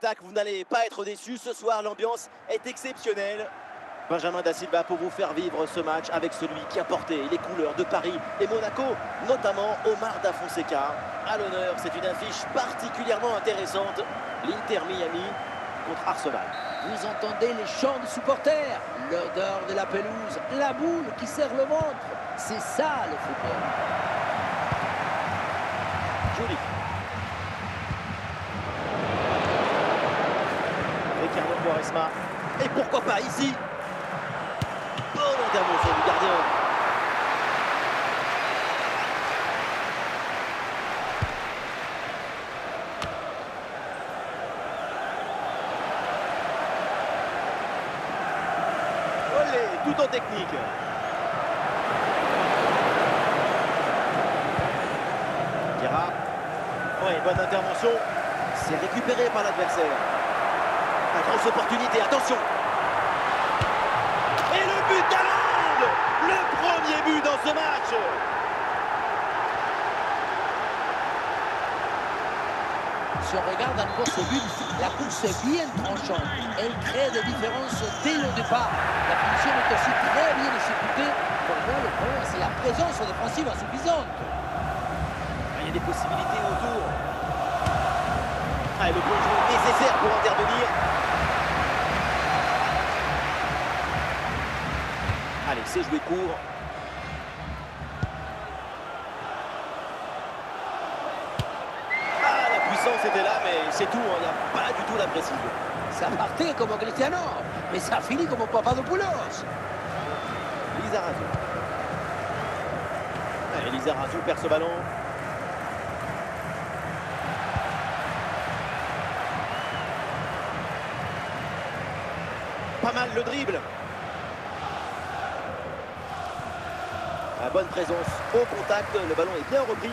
spectacle, vous n'allez pas être déçus. Ce soir, l'ambiance est exceptionnelle. Benjamin Da Silva pour vous faire vivre ce match avec celui qui a porté les couleurs de Paris et Monaco, notamment Omar Da Fonseca. À l'honneur, c'est une affiche particulièrement intéressante. L'Inter Miami contre Arsenal. Vous entendez les chants des supporters, l'odeur de la pelouse, la boule qui serre le ventre. C'est ça le football. Joli. Ricardo Quaresma. Et pourquoi pas ici? Bonne intervention du gardien. Olé, tout en technique. Guerra. Ouais, bonne intervention. C'est récupéré par l'adversaire. La grosse opportunité, attention. Et le but d'Haaland! Le premier but dans ce match. Si on regarde à nouveau ce but, la course est bien tranchante. Elle crée des différences dès le départ. La punition est aussi très bien exécutée. Pour moi, le problème, c'est la présence défensive insuffisante. Il y a des possibilités autour. Ah, et le bon jeu nécessaire pour intervenir. Allez, c'est joué court. Ah, la puissance était là, mais c'est tout. Il n'y a pas du tout la précision. Ça partait comme Cristiano, mais ça finit comme Papadopoulos. Lizarazu. Allez, Lizarazu perd ce ballon. Pas mal le dribble. La bonne présence au contact, le ballon est bien repris.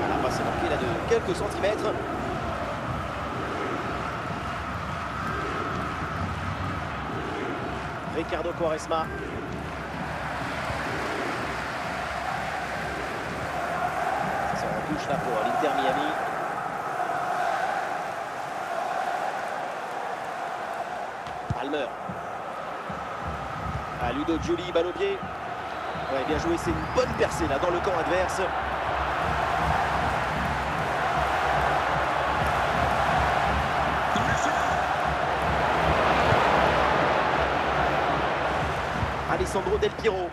La passe est manquée là de quelques centimètres. Ricardo Quaresma. Ça sort en touche là pour l'Inter Miami. Palmer. Ah, Ludo Giuli, balle au pied. Ouais, bien joué, c'est une bonne percée là dans le camp adverse. Alessandro Del Piero.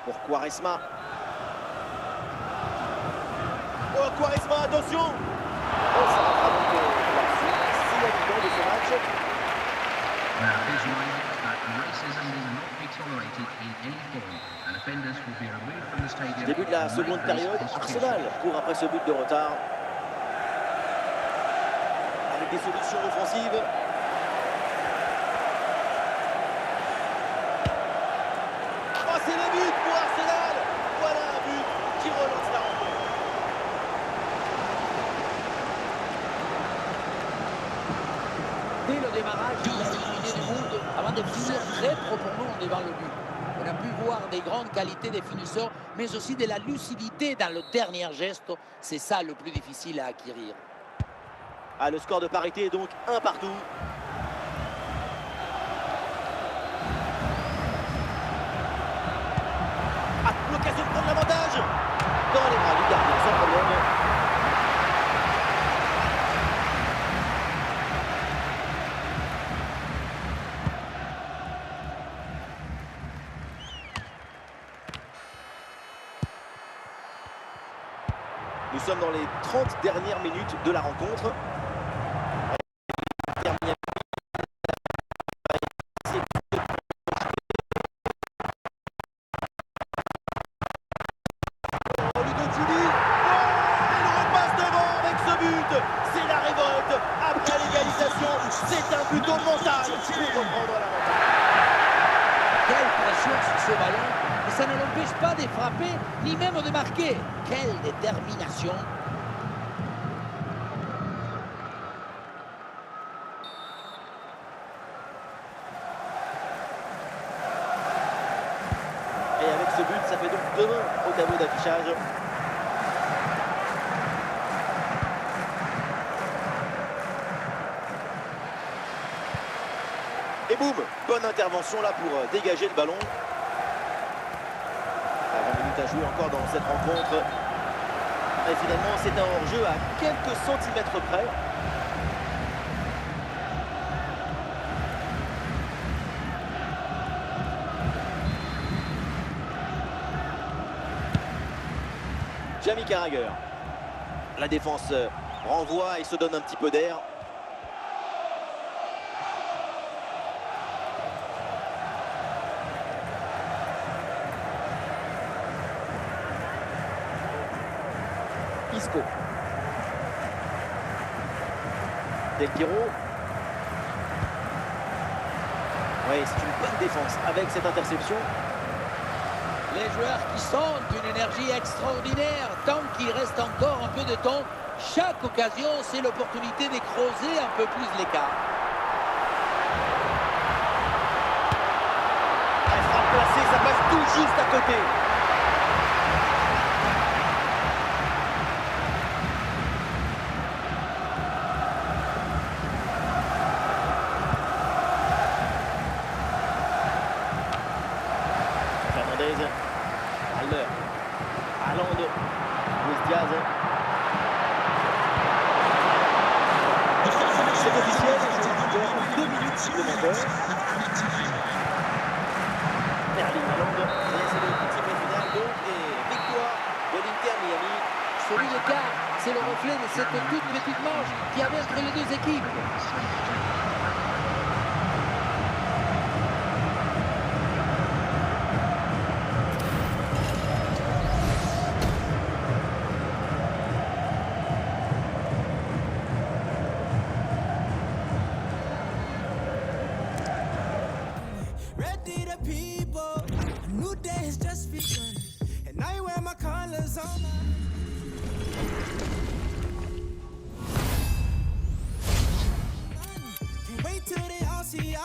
Pour Quaresma. Oh, Quaresma, attention! Oh, ça va donc la suite si évident de ce match. Début de la seconde période, Arsenal court après ce but de retard. Avec des solutions offensives. Oh, c'est le but pour Arsenal! Voilà un but qui relance la rencontre. Dès le démarrage, il a éliminé du monde avant de finir très proprement devant le but. On a pu voir des grandes qualités des finisseurs, mais aussi de la lucidité dans le dernier geste. C'est ça le plus difficile à acquérir. Ah, le score de parité est donc 1 partout. Ah, l'occasion de prendre l'avantage. Dans les bras du gardien, sans problème. Nous sommes dans les 30 dernières minutes de la rencontre. C'est la révolte après l'égalisation. C'est un but au mental pour reprendre l'avantage. Quelle pression sur ce ballon, mais ça ne l'empêche pas de frapper, ni même de marquer. Quelle détermination! demain au tableau d'affichage. Et boum, bonne intervention là pour dégager le ballon. 20 minutes à jouer encore dans cette rencontre. Et finalement, c'est un hors-jeu à quelques centimètres près. Jamie Carragher. La défense renvoie et se donne un petit peu d'air. Isco. Del Piero. Oui, c'est une bonne défense avec cette interception. Les joueurs qui sentent une énergie extraordinaire, tant qu'il reste encore un peu de temps, chaque occasion, c'est l'opportunité de creuser un peu plus l'écart. Elle sera placée, ça passe tout juste à côté. Fernandez. Haller. Haaland. Luis Diaz. C'est officiel, je récupère 2 minutes supplémentaires. Erling Haaland. Et c'est le petit fait final donc et victoire de l'Inter Miami. Celui d'écart, c'est le reflet de cette toute petite marge qu'il y avait entre les deux équipes. Ready the people, a new day has just begun, and I wear my colors on my... Can't wait till they all see